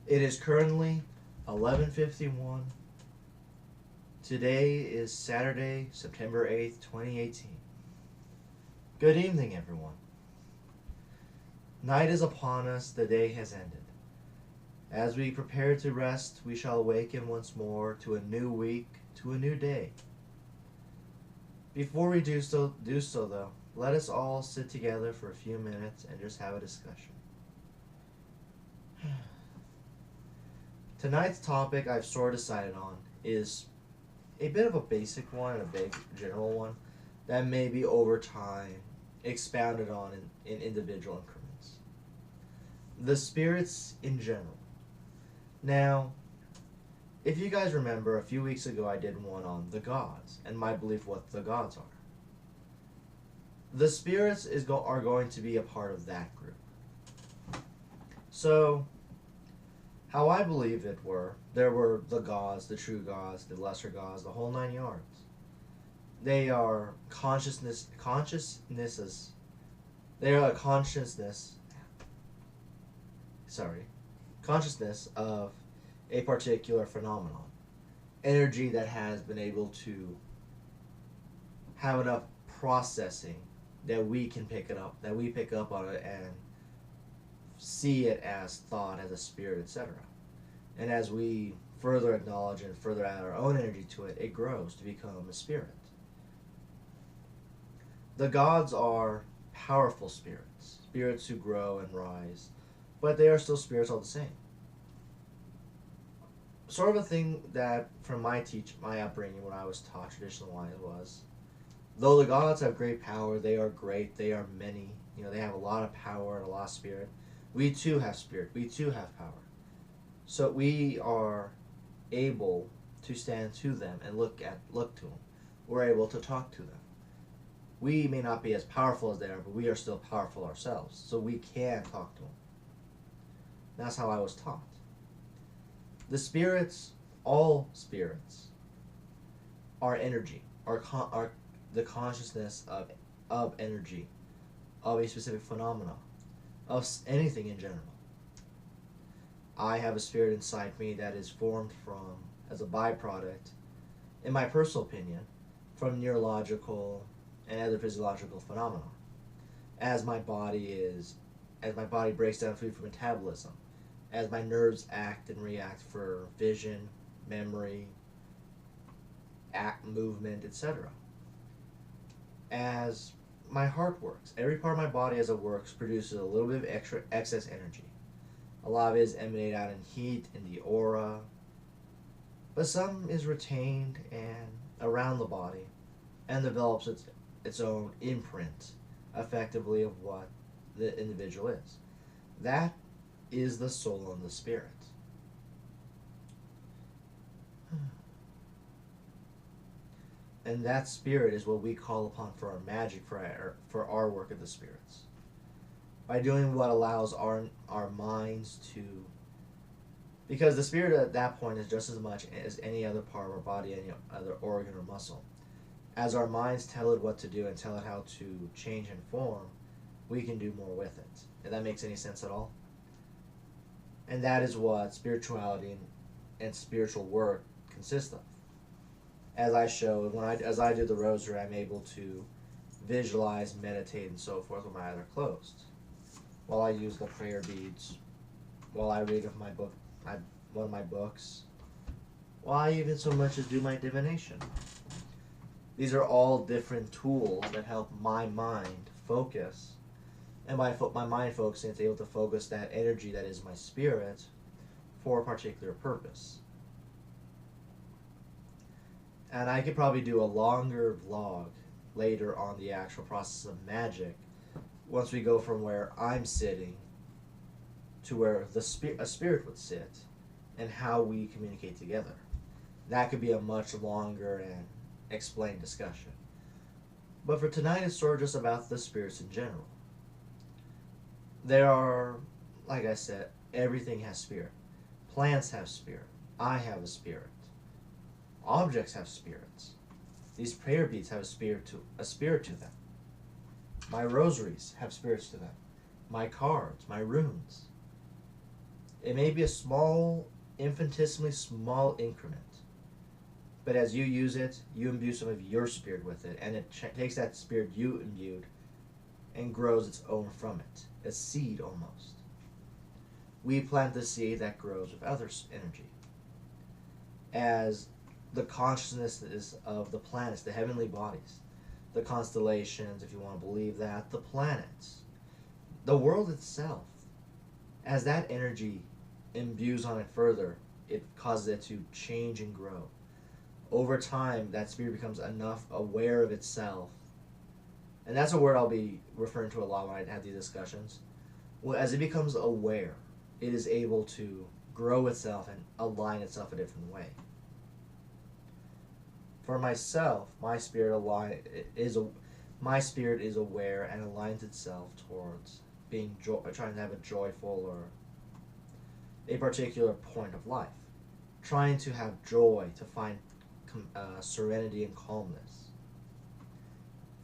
It is currently 11:51. Today is Saturday, September 8th, 2018. Good evening, everyone. Night is upon us, the day has ended. As we prepare to rest, we shall awaken once more to a new week, to a new day. Before we do so though, let us all sit together for a few minutes and just have a discussion. Tonight's topic I've sort of decided on is a bit of a basic one and a big general one that may be over time expounded on in individual increments. The spirits in general. Now, if you guys remember, a few weeks ago I did one on the gods and my belief what the gods are. The spirits are going to be a part of that group. So, how I believe it there were the gods, the true gods, the lesser gods, the whole nine yards. They are consciousnesses. They are a consciousness of a particular phenomenon. Energy that has been able to have enough processing that we can pick it up, that we pick up on it and see it as thought, as a spirit, etc. And as we further acknowledge and further add our own energy to it, it grows to become a spirit. The gods are powerful spirits, spirits who grow and rise, but they are still spirits all the same. Sort of a thing that from my upbringing, what I was taught traditional-wise was, though the gods have great power, they are great, they are many, they have a lot of power and a lot of spirit. We too have spirit, we too have power. So we are able to stand to them and look to them. We're able to talk to them. We may not be as powerful as they are, but we are still powerful ourselves, so we can talk to them. That's how I was taught. The spirits, all spirits, are energy, are the consciousness of energy, of a specific phenomena, of anything in general. I have a spirit inside me that is formed from, as a byproduct, in my personal opinion, from neurological and other physiological phenomena. As my body breaks down food for metabolism, as my nerves act and react for vision, memory, movement, etc. As my heart works, every part of my body as it works produces a little bit of excess energy. A lot of it is emanated out in heat, in the aura, but some is retained and around the body and develops its own imprint, effectively, of what the individual is. That is the soul and the spirit. And that spirit is what we call upon for our magic, for our work of the spirits. By doing what allows our minds to, because the spirit at that point is just as much as any other part of our body, any other organ or muscle. As our minds tell it what to do and tell it how to change and form, we can do more with it. If that makes any sense at all. And that is what spirituality and spiritual work consists of. As I showed, as I do the rosary, I'm able to visualize, meditate, and so forth with my eyes are closed, while I use the prayer beads, while I read one of my books, while I even so much as do my divination. These are all different tools that help my mind focus, and by my mind focusing, it's able to focus that energy that is my spirit for a particular purpose. And I could probably do a longer vlog later on the actual process of magic, once we go from where I'm sitting to where a spirit would sit, and how we communicate together. That could be a much longer and explained discussion. But for tonight, it's sort of just about the spirits in general. There are, like I said, everything has spirit. Plants have spirit. I have a spirit. Objects have spirits. These prayer beads have a spirit to them. My rosaries have spirits to them. My cards, my runes. It may be a small, infinitesimally small increment, but as you use it, you imbue some of your spirit with it, and it takes that spirit you imbued and grows its own from it, a seed almost. We plant the seed that grows with others' energy. As the consciousness is of the planets, the heavenly bodies, the constellations, if you want to believe that, the planets, the world itself, as that energy imbues on it further, it causes it to change and grow. Over time, that spirit becomes enough aware of itself. And that's a word I'll be referring to a lot when I have these discussions. Well, as it becomes aware, it is able to grow itself and align itself a different way. For myself, my spirit is aware and aligns itself towards being trying to have a joyful or a particular point of life, trying to have joy, to find serenity and calmness.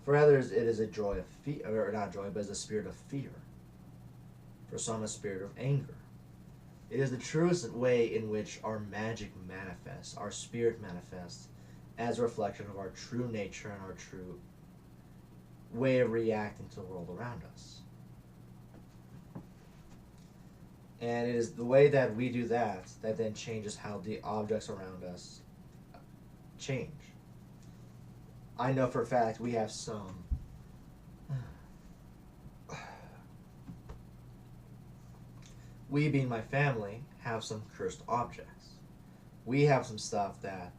For others, it is a joy of fear, or not joy, but it's a spirit of fear. For some, a spirit of anger. It is the truest way in which our magic manifests, our spirit manifests, as a reflection of our true nature and our true way of reacting to the world around us. And it is the way that we do that that then changes how the objects around us change. I know for a fact we have some we, being my family, have some cursed objects. We have some stuff that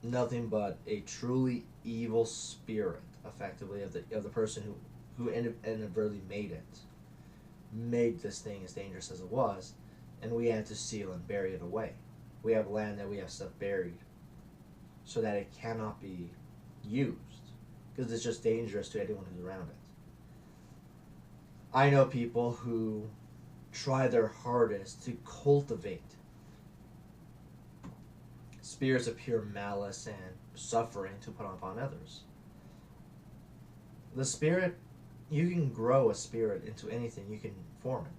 nothing but a truly evil spirit, effectively, of the person who inadvertently made this thing as dangerous as it was, and we had to seal and bury it away. We have land that we have stuff buried so that it cannot be used, because it's just dangerous to anyone who's around it. I know people who try their hardest to cultivate spirits of pure malice and suffering to put upon others. The spirit, you can grow a spirit into anything, you can form it.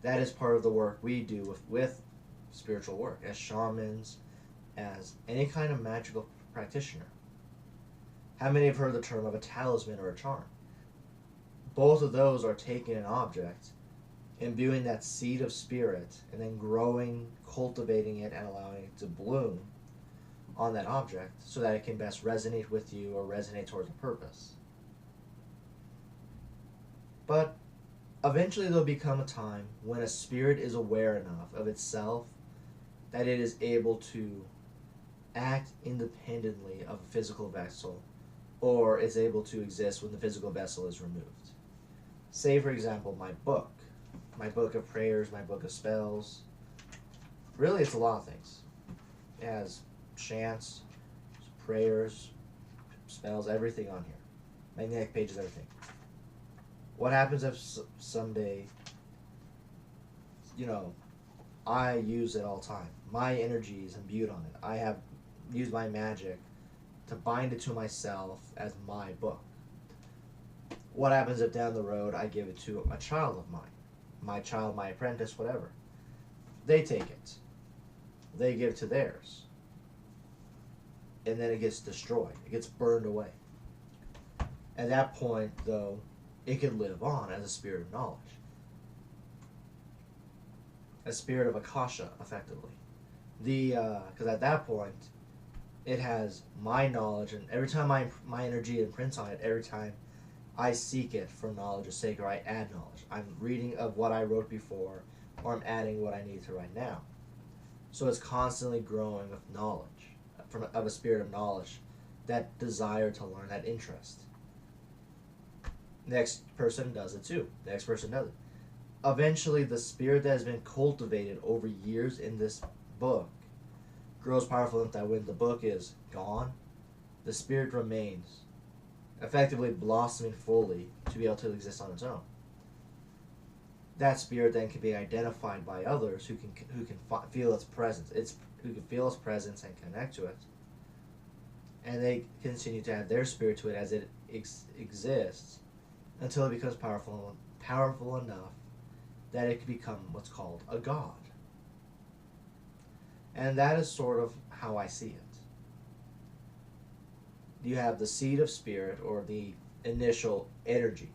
That is part of the work we do with spiritual work, as shamans, as any kind of magical practitioner. How many have heard the term of a talisman or a charm? Both of those are taking an object, imbuing that seed of spirit, and then growing, cultivating it, and allowing it to bloom on that object so that it can best resonate with you or resonate towards a purpose. But eventually there'll become a time when a spirit is aware enough of itself that it is able to act independently of a physical vessel, or is able to exist when the physical vessel is removed. Say, for example, my book of prayers, my book of spells. Really, it's a lot of things. It has chants, prayers, spells, everything on here. Magnetic pages, everything. What happens if someday, I use it all the time? My energy is imbued on it. I have used my magic to bind it to myself as my book. What happens if down the road I give it to a child of mine? My child, my apprentice, whatever. They take it. They give it to theirs. And then it gets destroyed. It gets burned away. At that point, though, it can live on as a spirit of knowledge. A spirit of Akasha, effectively. Because at that point, it has my knowledge, and every time my energy imprints on it, every time I seek it for knowledge's sake, or I add knowledge. I'm reading of what I wrote before, or I'm adding what I need to write now. So it's constantly growing with knowledge, of a spirit of knowledge, that desire to learn, that interest. Next person does it too. Next person does it. Eventually, the spirit that has been cultivated over years in this book grows powerful enough that when the book is gone, the spirit remains, effectively blossoming fully to be able to exist on its own. That spirit then can be identified by others who can feel its presence, who can feel its presence and connect to it, and they continue to add their spirit to it as it exists until it becomes powerful enough that it can become what's called a god. And that is sort of how I see it. You have the seed of spirit, or the initial energy.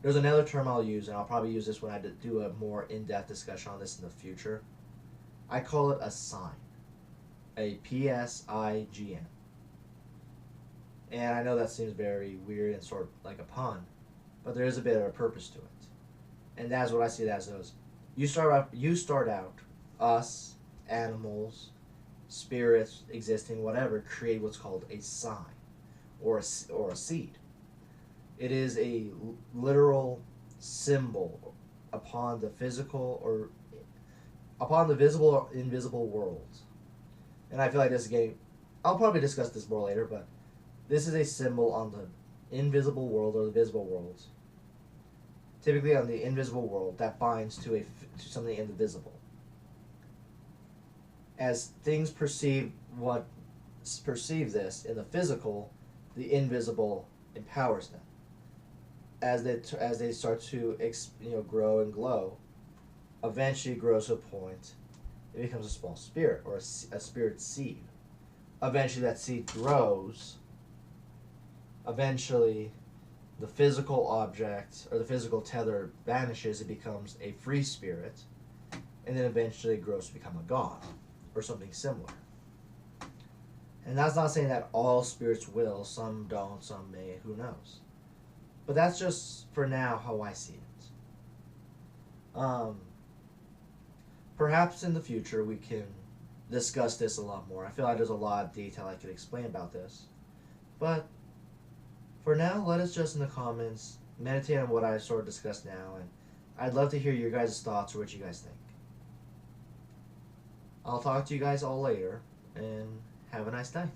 There's another term I'll use, and I'll probably use this when I do a more in-depth discussion on this in the future. I call it a sign. A PSIGN. And I know that seems very weird and sort of like a pun, but there is a bit of a purpose to it. And that's what I see it as those. You start out, us, animals, spirits existing, whatever, create what's called a sign, or a seed. It is a literal symbol upon the physical, or upon the visible or invisible worlds. And I feel like this is getting, I'll probably discuss this more later, but this is a symbol on the invisible world, or the visible worlds. Typically on the invisible world that binds to something in the visible. As things perceive this in the physical, the invisible empowers them. As they start to grow and glow, eventually it grows to a point, it becomes a small spirit, or a spirit seed. Eventually that seed grows. Eventually the physical object, or the physical tether, vanishes. It becomes a free spirit, and then eventually it grows to become a god, or something similar. And that's not saying that all spirits will. Some don't, some may, who knows. But that's just, for now, how I see it. Perhaps in the future we can discuss this a lot more. I feel like there's a lot of detail I could explain about this. But for now, let us just in the comments meditate on what I sort of discussed now, and I'd love to hear your guys' thoughts, or what you guys think. I'll talk to you guys all later, and have a nice night.